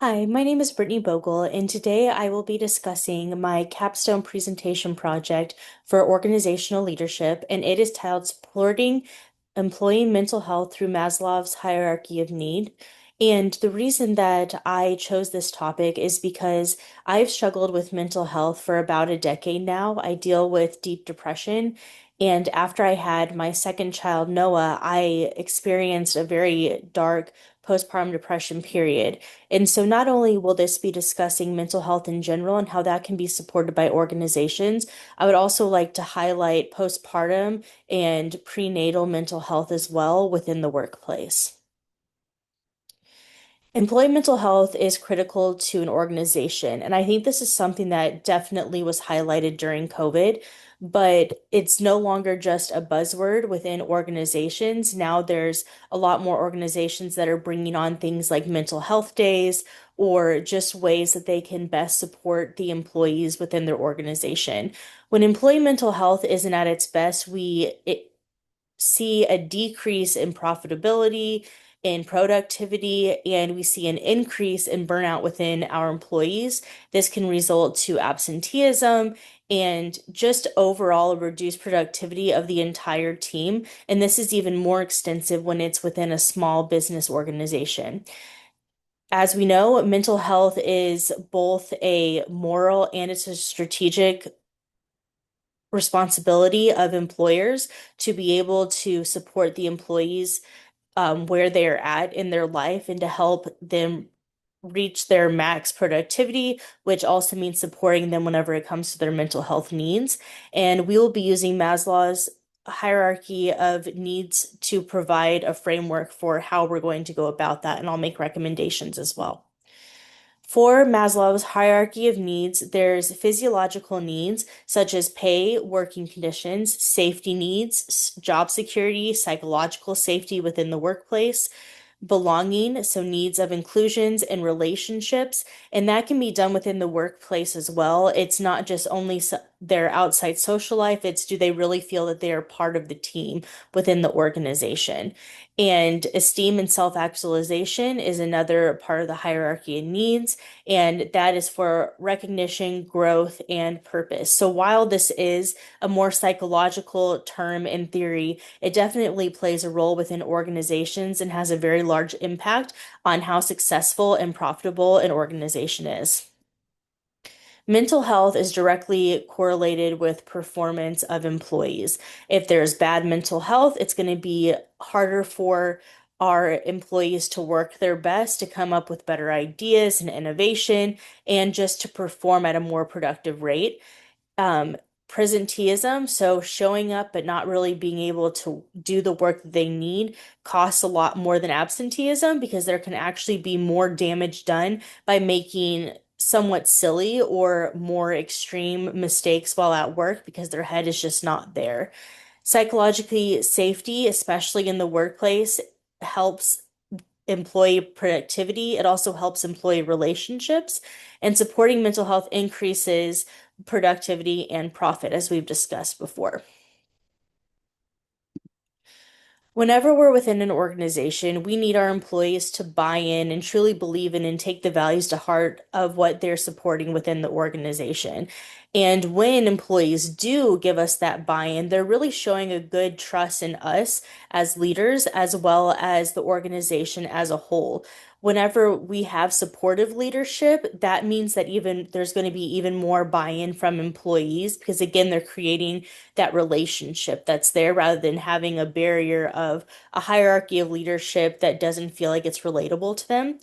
Hi, my name is Brittany Bogle, and today I will be discussing my capstone presentation project for organizational leadership, and it is titled Supporting Employee Mental Health Through Maslow's Hierarchy of Need. And the reason that I chose this topic is because I've struggled with mental health for about a decade now. I deal with deep depression. And after I had my second child, Noah, I experienced a very dark postpartum depression period. And so, not only will this be discussing mental health in general and how that can be supported by organizations, I would also like to highlight postpartum and prenatal mental health as well within the workplace. Employee mental health is critical to an organization, and I think this is something that definitely was highlighted during COVID, but it's no longer just a buzzword within organizations. Now there's a lot more organizations that are bringing on things like mental health days or just ways that they can best support the employees within their organization. When employee mental health isn't at its best, see a decrease in profitability, in productivity, and we see an increase in burnout within our employees. This can result to absenteeism and just overall reduced productivity of the entire team. And this is even more extensive when it's within a small business organization. As we know, mental health is both a moral and it's a strategic responsibility of employers to be able to support the employees where they're at in their life and to help them reach their max productivity, which also means supporting them whenever it comes to their mental health needs. And we will be using Maslow's hierarchy of needs to provide a framework for how we're going to go about that. And I'll make recommendations as well. For Maslow's hierarchy of needs, there's physiological needs such as pay, working conditions, safety needs, job security, psychological safety within the workplace, belonging, so needs of inclusions and relationships, and that can be done within the workplace as well. It's not just only their outside social life, it's do they really feel that they are part of the team within the organization. And esteem and self-actualization is another part of the hierarchy of needs, and that is for recognition, growth, and purpose. So while this is a more psychological term in theory, it definitely plays a role within organizations and has a very large impact on how successful and profitable an organization is. Mental health is directly correlated with performance of employees. If there's bad mental health, it's going to be harder for our employees to work their best, to come up with better ideas and innovation, and just to perform at a more productive rate. Um, Presenteeism, so showing up but not really being able to do the work that they need, costs a lot more than absenteeism because there can actually be more damage done by making somewhat silly or more extreme mistakes while at work because their head is just not there. Psychologically, safety, especially in the workplace, helps employee productivity. It also helps employee relationships, and supporting mental health increases productivity and profit, as we've discussed before. Whenever we're within an organization, we need our employees to buy in and truly believe in and take the values to heart of what they're supporting within the organization. And when employees do give us that buy-in, they're really showing a good trust in us as leaders, as well as the organization as a whole. Whenever we have supportive leadership, that means that even there's going to be even more buy-in from employees because again, they're creating that relationship that's there rather than having a barrier of a hierarchy of leadership that doesn't feel like it's relatable to them.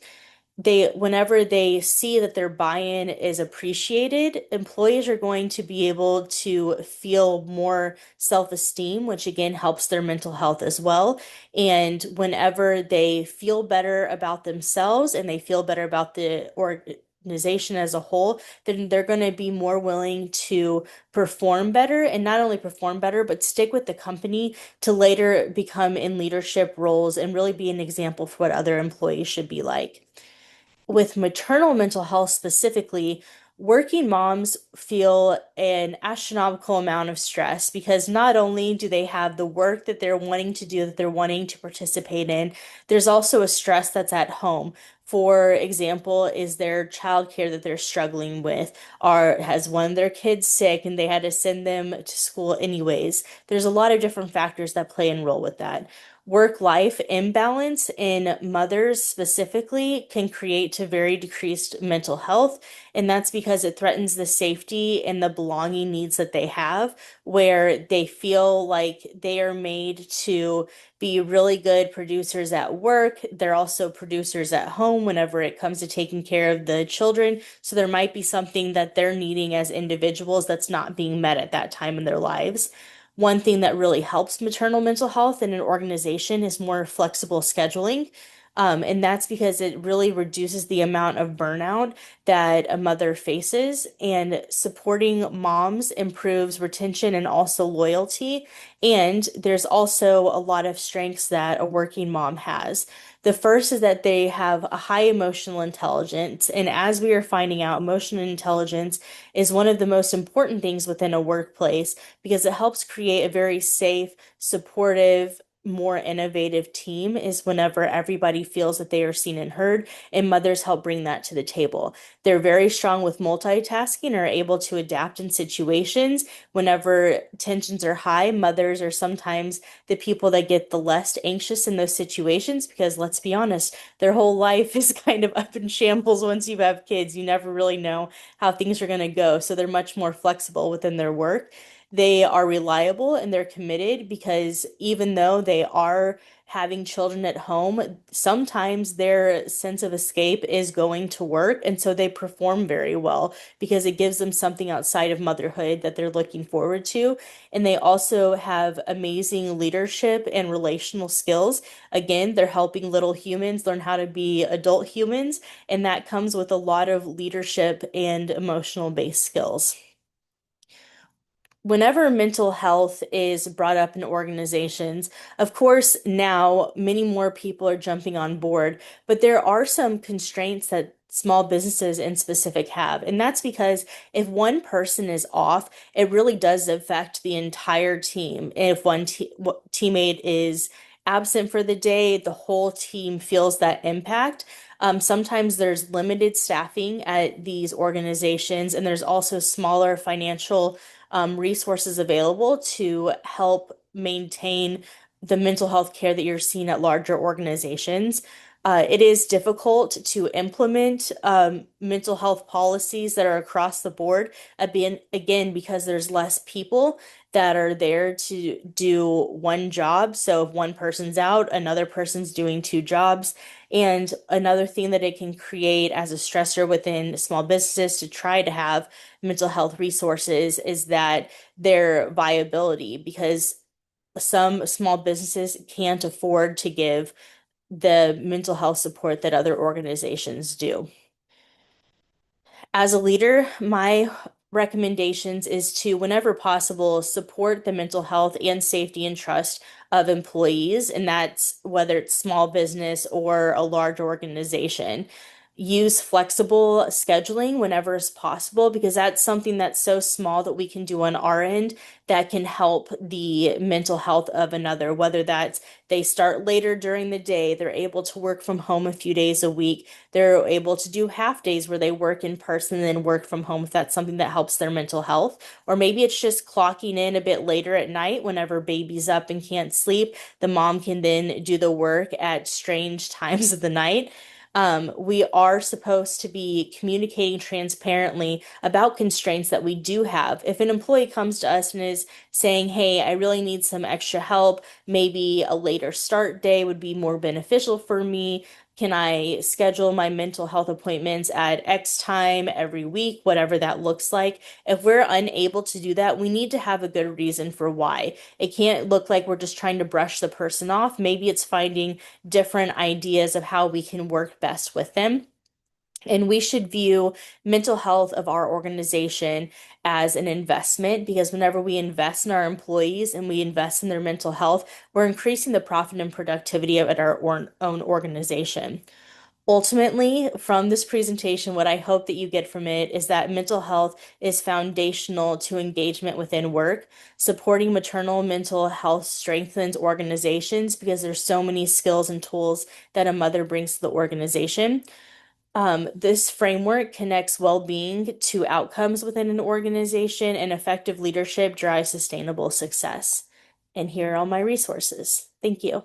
Whenever they see that their buy-in is appreciated, employees are going to be able to feel more self-esteem, which again helps their mental health as well. And whenever they feel better about themselves and they feel better about the organization as a whole, then they're going to be more willing to perform better and not only perform better, but stick with the company to later become in leadership roles and really be an example for what other employees should be like. With maternal mental health specifically, Working moms feel an astronomical amount of stress because not only do they have the work that they're wanting to do, that they're wanting to participate in, there's also a stress that's at home. For example, is there childcare that they're struggling with, or has one of their kids sick and they had to send them to school anyways? There's a lot of different factors that play and role with that. Work-life imbalance in mothers specifically can create to very decreased mental health, and that's because it threatens the safety and the belonging needs that they have, where they feel like they are made to be really good producers at work. They're also producers at home whenever it comes to taking care of the children. So there might be something that they're needing as individuals that's not being met at that time in their lives. One thing that really helps maternal mental health in an organization is more flexible scheduling. And that's because it really reduces the amount of burnout that a mother faces, and supporting moms improves retention and also loyalty. And there's also a lot of strengths that a working mom has. The first is that they have a high emotional intelligence. And as we are finding out, emotional intelligence is one of the most important things within a workplace because it helps create a very safe, supportive, more innovative team is whenever everybody feels that they are seen and heard, and mothers help bring that to the table. They're very strong with multitasking and are able to adapt in situations. Whenever tensions are high, mothers are sometimes the people that get the less anxious in those situations because let's be honest, their whole life is kind of up in shambles once you have kids. You never really know how things are going to go. So they're much more flexible within their work. They are reliable and they're committed because even though they are having children at home, sometimes their sense of escape is going to work. And so they perform very well because it gives them something outside of motherhood that they're looking forward to. And they also have amazing leadership and relational skills. Again, they're helping little humans learn how to be adult humans, and that comes with a lot of leadership and emotional based skills. Whenever mental health is brought up in organizations, of course, now many more people are jumping on board, but there are some constraints that small businesses in specific have. And that's because if one person is off, it really does affect the entire team. If one teammate is absent for the day, the whole team feels that impact. Sometimes there's limited staffing at these organizations, and there's also smaller financial resources available to help maintain the mental health care that you're seeing at larger organizations. It is difficult to implement mental health policies that are across the board, again, because there's less people that are there to do one job. So if one person's out, another person's doing two jobs. And another thing that it can create as a stressor within small businesses to try to have mental health resources is that their viability, because some small businesses can't afford to give the mental health support that other organizations do. As a leader, my recommendations is to, whenever possible, support the mental health and safety and trust of employees, and that's whether it's small business or a large organization. Use flexible scheduling whenever it's possible because that's something that's so small that we can do on our end that can help the mental health of another, whether that's they start later during the day, they're able to work from home a few days a week, they're able to do half days where they work in person and then work from home if that's something that helps their mental health. Or maybe it's just clocking in a bit later at night whenever baby's up and can't sleep. The mom can then do the work at strange times of the night. We are supposed to be communicating transparently about constraints that we do have. If an employee comes to us and is saying, "Hey, I really need some extra help, maybe a later start day would be more beneficial for me. Can I schedule my mental health appointments at X time every week, whatever that looks like?" If we're unable to do that, we need to have a good reason for why. It can't look like we're just trying to brush the person off. Maybe it's finding different ideas of how we can work best with them. And we should view mental health of our organization as an investment because whenever we invest in our employees and we invest in their mental health, we're increasing the profit and productivity of our own organization. Ultimately, from this presentation, what I hope that you get from it is that mental health is foundational to engagement within work. Supporting maternal mental health strengthens organizations because there's so many skills and tools that a mother brings to the organization. This framework connects well-being to outcomes within an organization, and effective leadership drives sustainable success. And here are all my resources. Thank you.